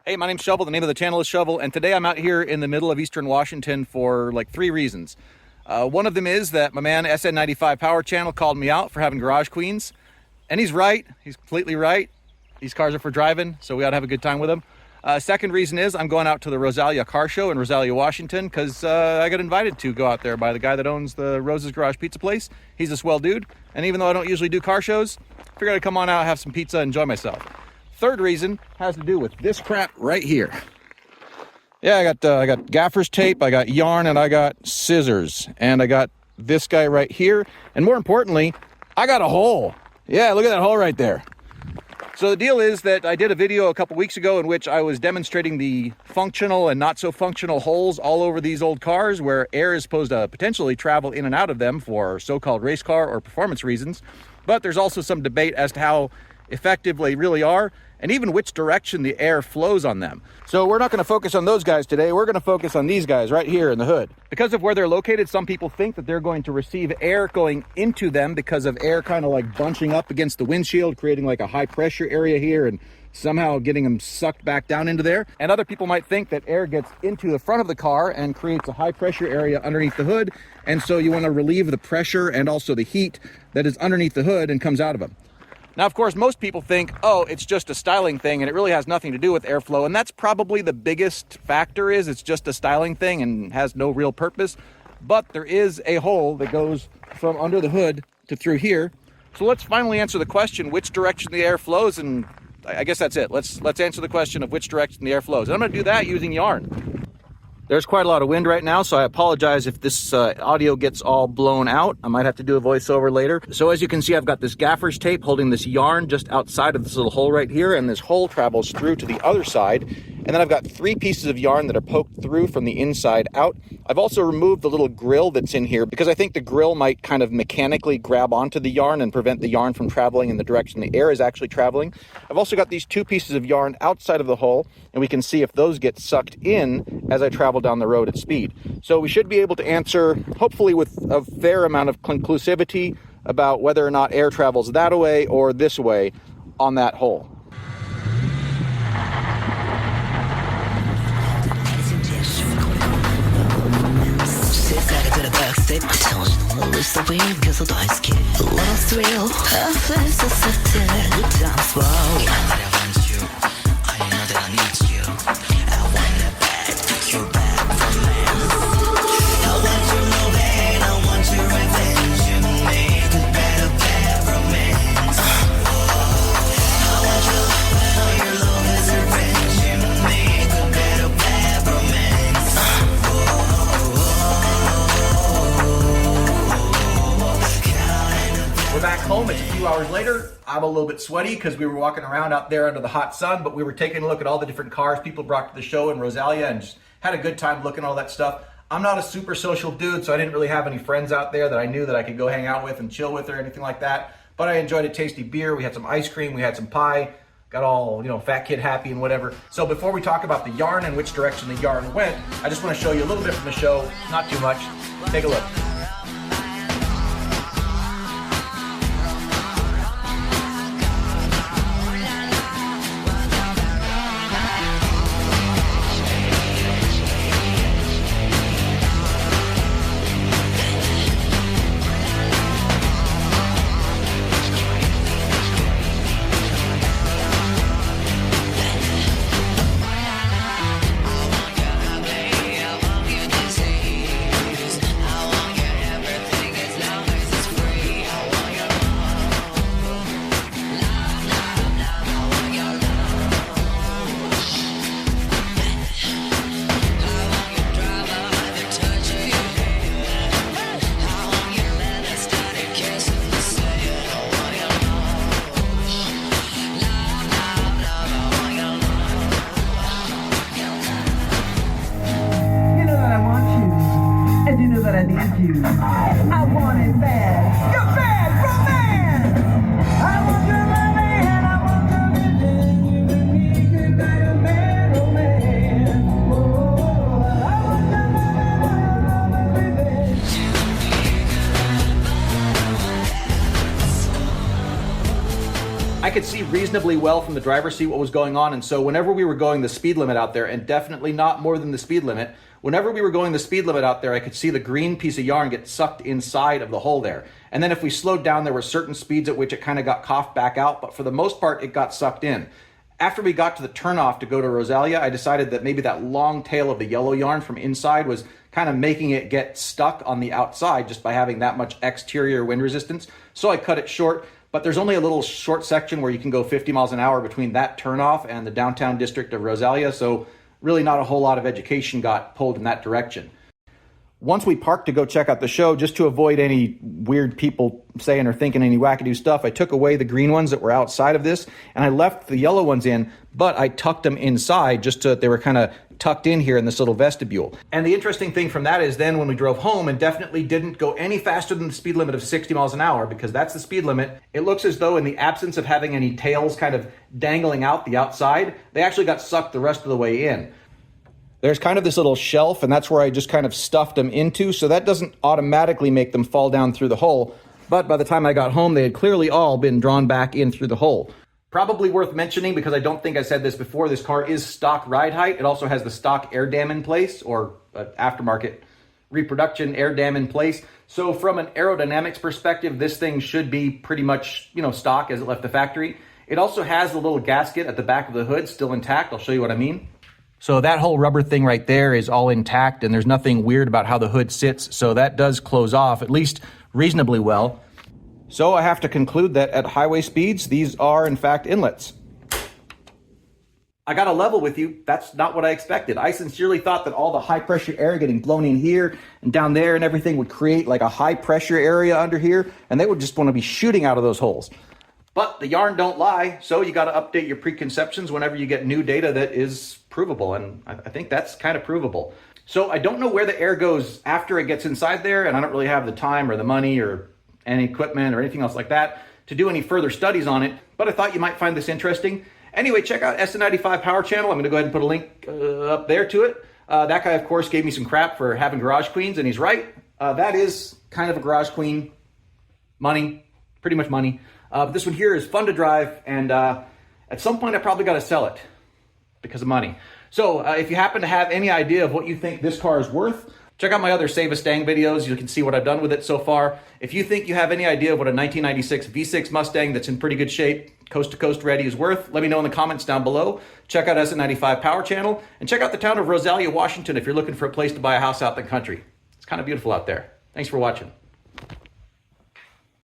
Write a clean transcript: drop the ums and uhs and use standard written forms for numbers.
Hey, my name's Shovel. The name of the channel is Shovel, and today I'm out here in the middle of Eastern Washington for like 3 reasons. One of them is that my man SN95 Power Channel called me out for having garage queens, and he's right. He's completely right. These cars are for driving, so we ought to have a good time with them. Second reason is I'm going out to the Rosalia car show in Rosalia, Washington, because I got invited to go out there by the guy that owns the Rose's Garage Pizza place. He's a swell dude, and even though I don't usually do car shows, I figured I'd come on out, have some pizza, enjoy myself. Third reason has to do with this crap right here. Yeah, I got gaffer's tape, I got yarn, and I got scissors, and I got this guy right here, and more importantly, I got a hole. Yeah, look at that hole right there. So the deal is that I did a video a couple weeks ago in which I was demonstrating the functional and not so functional holes all over these old cars where air is supposed to potentially travel in and out of them for so-called race car or performance reasons. But there's also some debate as to how effective they really are, and even which direction the air flows on them. So we're not going to focus on those guys today. We're going to focus on these guys right here in the hood. Because of where they're located, some people think that they're going to receive air going into them because of air kind of like bunching up against the windshield, creating like a high pressure area here and somehow getting them sucked back down into there. And other people might think that air gets into the front of the car and creates a high pressure area underneath the hood. And so you want to relieve the pressure and also the heat that is underneath the hood and comes out of them. Now, of course, most people think, oh, it's just a styling thing and it really has nothing to do with airflow. And that's probably the biggest factor, is it's just a styling thing and has no real purpose. But there is a hole that goes from under the hood to through here. So let's finally answer the question, which direction the air flows. And I guess that's it. Let's answer the question of which direction the air flows. And I'm going to do that using yarn. There's quite a lot of wind right now, so I apologize if this audio gets all blown out. I might have to do a voiceover later. So as you can see, I've got this gaffer's tape holding this yarn just outside of this little hole right here, and this hole travels through to the other side. And then I've got 3 pieces of yarn that are poked through from the inside out. I've also removed the little grill that's in here because I think the grill might kind of mechanically grab onto the yarn and prevent the yarn from traveling in the direction the air is actually traveling. I've also got these 2 pieces of yarn outside of the hole, and we can see if those get sucked in as I travel down the road at speed. So we should be able to answer, hopefully with a fair amount of conclusivity, about whether or not air travels that way or this way on that hole. Back home, it's a few hours later. I'm a little bit sweaty because we were walking around out there under the hot sun, but we were taking a look at all the different cars people brought to the show in Rosalia and just had a good time looking at all that stuff. I'm not a super social dude, so I didn't really have any friends out there that I knew that I could go hang out with and chill with or anything like that, but I enjoyed a tasty beer. We had some ice cream, we had some pie, got all, fat kid happy and whatever. So before we talk about the yarn and which direction the yarn went, I just want to show you a little bit from the show, not too much. Take a look. could see reasonably well from the driver's seat what was going on, and so whenever we were going the speed limit out there, and definitely not more than the speed limit, whenever we were going the speed limit out there, I could see the green piece of yarn get sucked inside of the hole there. And then if we slowed down, there were certain speeds at which it kind of got coughed back out, but for the most part, it got sucked in. After we got to the turnoff to go to Rosalia, I decided that maybe that long tail of the yellow yarn from inside was kind of making it get stuck on the outside just by having that much exterior wind resistance. So I cut it short, but there's only a little short section where you can go 50 miles an hour between that turnoff and the downtown district of Rosalia. So really not a whole lot of education got pulled in that direction. Once we parked to go check out the show, just to avoid any weird people saying or thinking any wackadoo stuff, I took away the green ones that were outside of this, and I left the yellow ones in, but I tucked them inside just so that they were kind of tucked in here in this little vestibule. And the interesting thing from that is then when we drove home and definitely didn't go any faster than the speed limit of 60 miles an hour, because that's the speed limit, it looks as though in the absence of having any tails kind of dangling out the outside, they actually got sucked the rest of the way in. There's kind of this little shelf, and that's where I just kind of stuffed them into, so that doesn't automatically make them fall down through the hole. But by the time I got home, they had clearly all been drawn back in through the hole. Probably worth mentioning, because I don't think I said this before, this car is stock ride height. It also has the stock air dam in place, or aftermarket reproduction air dam in place. So from an aerodynamics perspective, this thing should be pretty much, stock as it left the factory. It also has the little gasket at the back of the hood still intact. I'll show you what I mean. So that whole rubber thing right there is all intact, and there's nothing weird about how the hood sits, so that does close off, at least reasonably well. So I have to conclude that at highway speeds, these are in fact inlets. I gotta level with you, that's not what I expected. I sincerely thought that all the high pressure air getting blown in here and down there and everything would create like a high pressure area under here, and they would just want to be shooting out of those holes. But the yarn don't lie, so you got to update your preconceptions whenever you get new data that is provable, and I think that's kind of provable. So I don't know where the air goes after it gets inside there, and I don't really have the time or the money or any equipment or anything else like that to do any further studies on it, but I thought you might find this interesting. Anyway, check out SN95 Power Channel. I'm going to go ahead and put a link up there to it. That guy, of course, gave me some crap for having garage queens, and he's right. That is kind of a garage queen. Money, pretty much money. But this one here is fun to drive, and at some point I probably got to sell it because of money. So if you happen to have any idea of what you think this car is worth, check out my other Save a Stang videos. You can see what I've done with it so far. If you think you have any idea of what a 1996 V6 Mustang that's in pretty good shape, coast to coast ready, is worth, let me know in the comments down below. Check out SN95 Power Channel, and check out the town of Rosalia, Washington if you're looking for a place to buy a house out in the country. It's kind of beautiful out there. Thanks for watching.